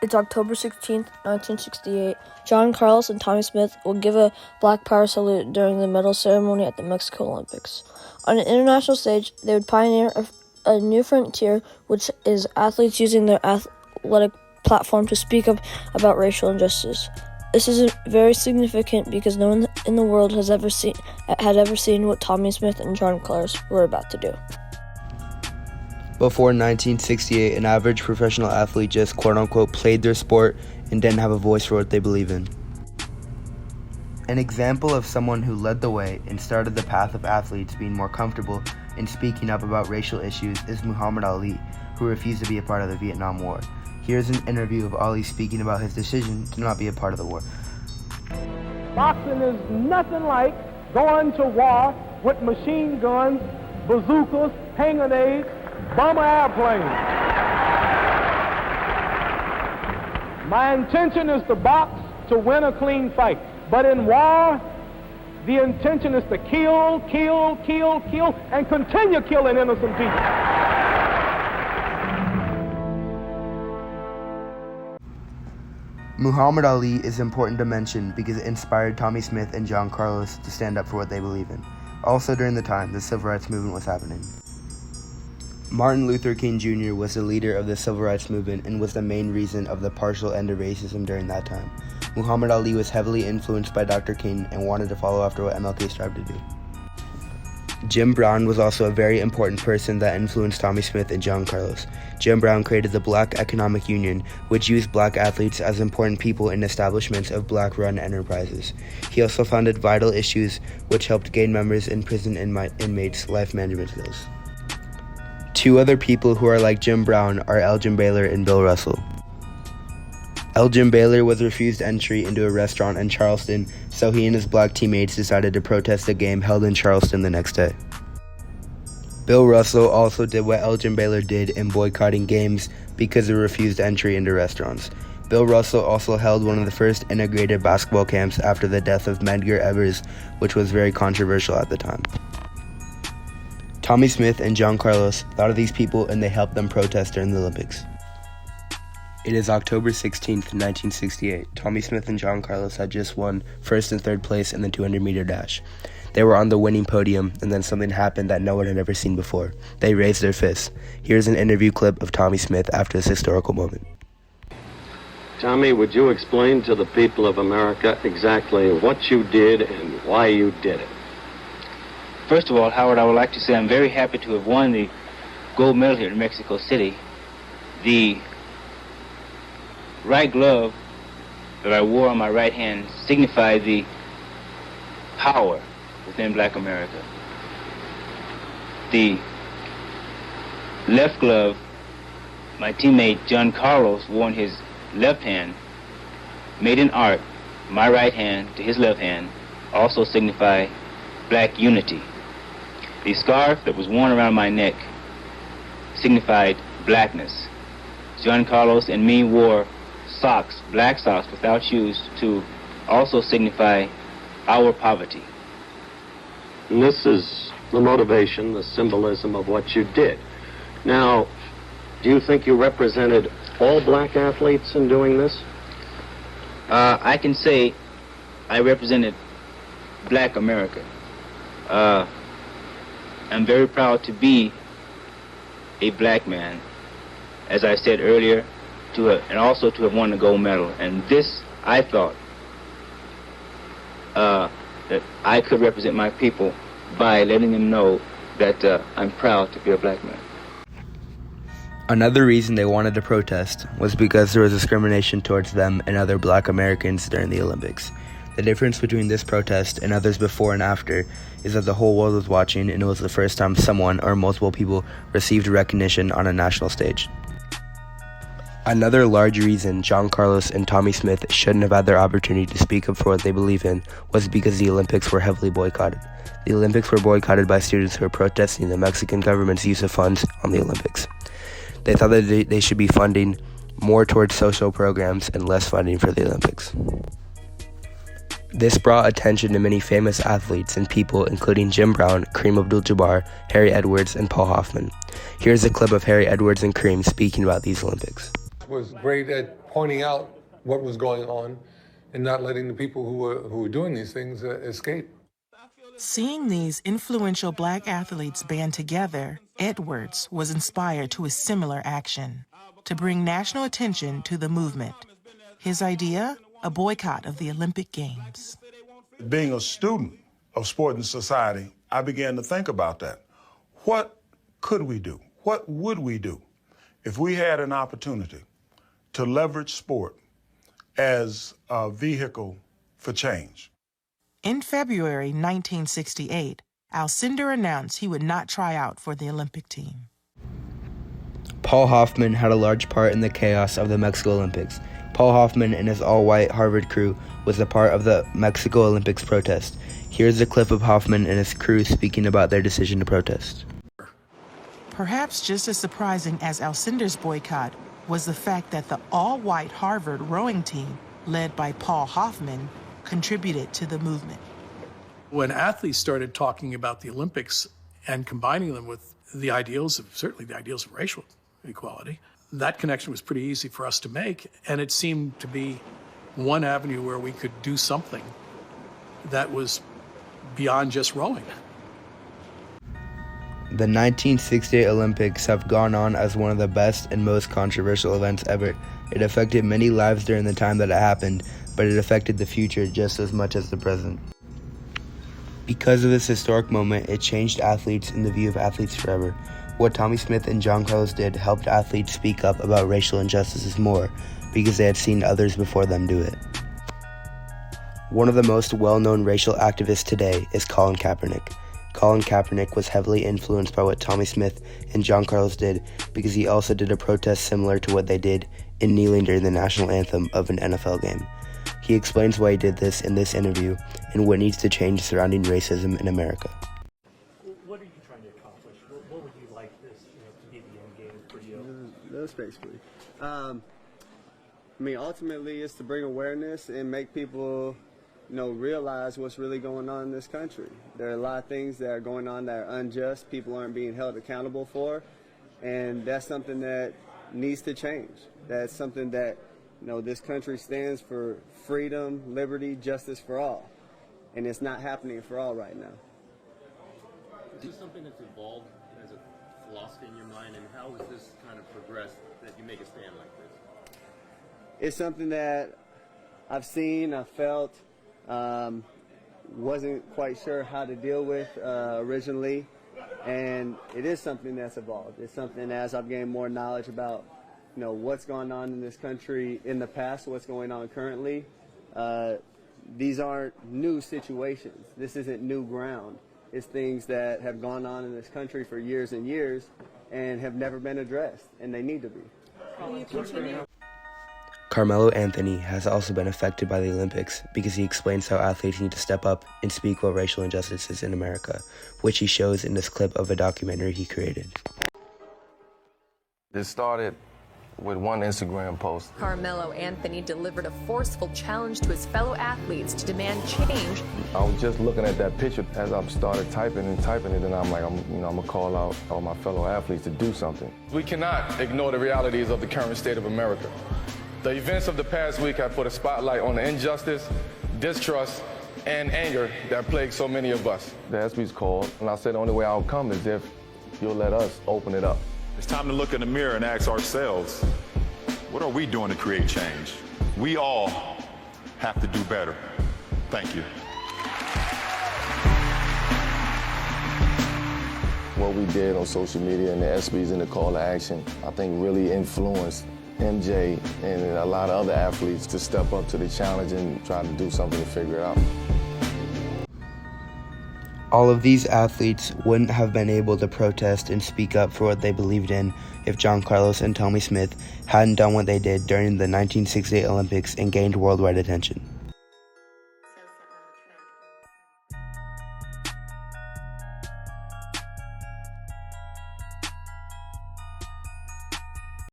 It's October 16th, 1968. John Carlos and Tommy Smith will give a Black Power salute during the medal ceremony at the Mexico Olympics. On an international stage, they would pioneer a new frontier, which is athletes using their athletic platform to speak up about racial injustice. This is very significant because no one in the world had ever seen what Tommy Smith and John Carlos were about to do. Before 1968, an average professional athlete just quote-unquote played their sport and didn't have a voice for what they believe in. An example of someone who led the way and started the path of athletes being more comfortable in speaking up about racial issues is Muhammad Ali, who refused to be a part of the Vietnam War. Here's an interview of Ali speaking about his decision to not be a part of the war. Boxing is nothing like going to war with machine guns, bazookas, hand grenades, bomber airplanes. My intention is to box to win a clean fight. But in war, the intention is to kill, and continue killing innocent people. Muhammad Ali is important to mention because it inspired Tommy Smith and John Carlos to stand up for what they believe in. Also during the time, the civil rights movement was happening. Martin Luther King Jr. was the leader of the civil rights movement and was the main reason of the partial end of racism during that time. Muhammad Ali was heavily influenced by Dr. King and wanted to follow after what MLK strived to do. Jim Brown was also a very important person that influenced Tommy Smith and John Carlos. Jim Brown created the Black Economic Union, which used black athletes as important people in establishments of black-run enterprises. He also founded Vital Issues, which helped gain members in prison inmates' life management skills. Two other people who are like Jim Brown are Elgin Baylor and Bill Russell. Elgin Baylor was refused entry into a restaurant in Charleston, so he and his black teammates decided to protest a game held in Charleston the next day. Bill Russell also did what Elgin Baylor did in boycotting games because of refused entry into restaurants. Bill Russell also held one of the first integrated basketball camps after the death of Medgar Evers, which was very controversial at the time. Tommy Smith and John Carlos thought of these people and they helped them protest during the Olympics. It is October 16th, 1968. Tommy Smith and John Carlos had just won first and third place in the 200-meter dash. They were on the winning podium, and then something happened that no one had ever seen before. They raised their fists. Here's an interview clip of Tommy Smith after this historical moment. Tommy, would you explain to the people of America exactly what you did and why you did it? First of all, Howard, I would like to say I'm very happy to have won the gold medal here in Mexico City. The right glove that I wore on my right hand signified the power within Black America. The left glove my teammate John Carlos wore in his left hand, made in art, my right hand to his left hand, also signify black unity. The scarf that was worn around my neck signified blackness. John Carlos and me wore socks, black socks without shoes, to also signify our poverty. And this is the motivation, the symbolism of what you did. Now, do you think you represented all black athletes in doing this? I can say I represented Black America. I'm very proud to be a black man, as I said earlier, and also to have won the gold medal. And this, I thought, that I could represent my people by letting them know that I'm proud to be a black man. Another reason they wanted to protest was because there was discrimination towards them and other black Americans during the Olympics. The difference between this protest and others before and after is that the whole world was watching, and it was the first time someone or multiple people received recognition on a national stage. Another large reason John Carlos and Tommy Smith shouldn't have had their opportunity to speak up for what they believe in was because the Olympics were heavily boycotted. The Olympics were boycotted by students who were protesting the Mexican government's use of funds on the Olympics. They thought that they should be funding more towards social programs and less funding for the Olympics. This brought attention to many famous athletes and people, including Jim Brown, Kareem Abdul-Jabbar, Harry Edwards, and Paul Hoffman. Here's a clip of Harry Edwards and Kareem speaking about these Olympics. Was great at pointing out what was going on and not letting the people who were doing these things escape. Seeing these influential black athletes band together, Edwards was inspired to a similar action, to bring national attention to the movement. His idea? A boycott of the Olympic Games. Being a student of sport and society, I began to think about that. What could we do? What would we do if we had an opportunity to leverage sport as a vehicle for change? In February 1968, Alcindor announced he would not try out for the Olympic team. Paul Hoffman had a large part in the chaos of the Mexico Olympics. Paul Hoffman and his all-white Harvard crew was a part of the Mexico Olympics protest. Here's a clip of Hoffman and his crew speaking about their decision to protest. Perhaps just as surprising as Alcindor's boycott was the fact that the all-white Harvard rowing team, led by Paul Hoffman, contributed to the movement. When athletes started talking about the Olympics and combining them with the ideals of, certainly the ideals of racial equality, that connection was pretty easy for us to make, and it seemed to be one avenue where we could do something that was beyond just rowing. The 1968 Olympics have gone on as one of the best and most controversial events ever. It affected many lives during the time that it happened, but it affected the future just as much as the present. Because of this historic moment, it changed athletes and the view of athletes forever. What Tommie Smith and John Carlos did helped athletes speak up about racial injustices more, because they had seen others before them do it. One of the most well-known racial activists today is Colin Kaepernick. Colin Kaepernick was heavily influenced by what Tommie Smith and John Carlos did, because he also did a protest similar to what they did in kneeling during the national anthem of an NFL game. He explains why he did this in this interview and what needs to change surrounding racism in America. What are you trying to accomplish? What would you like this to be the end game for you? That's basically. Ultimately, it's to bring awareness and make people, realize what's really going on in this country. There are a lot of things that are going on that are unjust, people aren't being held accountable for, and that's something that needs to change. That's something that, this country stands for freedom, liberty, justice for all, and it's not happening for all right now. Is this something that's evolved as a philosophy in your mind, and how has this kind of progressed that you make a stand like this? It's something that I've seen, I've felt, wasn't quite sure how to deal with originally, and it is something that's evolved. It's something as I've gained more knowledge about what's going on in this country in the past, what's going on currently. These aren't new situations. This isn't new ground. It's things that have gone on in this country for years and years and have never been addressed, and they need to be. Will you continue? Carmelo Anthony has also been affected by the Olympics because he explains how athletes need to step up and speak about racial injustices in America, which he shows in this clip of a documentary he created. It started with one Instagram post. Carmelo Anthony delivered a forceful challenge to his fellow athletes to demand change. I was just looking at that picture as I started typing it, and I'm like, I'm gonna call out all my fellow athletes to do something. We cannot ignore the realities of the current state of America. The events of the past week have put a spotlight on the injustice, distrust, and anger that plague so many of us. The SB's called, and I said the only way I'll come is if you'll let us open it up. It's time to look in the mirror and ask ourselves, what are we doing to create change? We all have to do better. Thank you. What we did on social media and the SBs and the call to action, I think really influenced MJ and a lot of other athletes to step up to the challenge and try to do something to figure it out. All of these athletes wouldn't have been able to protest and speak up for what they believed in if John Carlos and Tommie Smith hadn't done what they did during the 1968 Olympics and gained worldwide attention.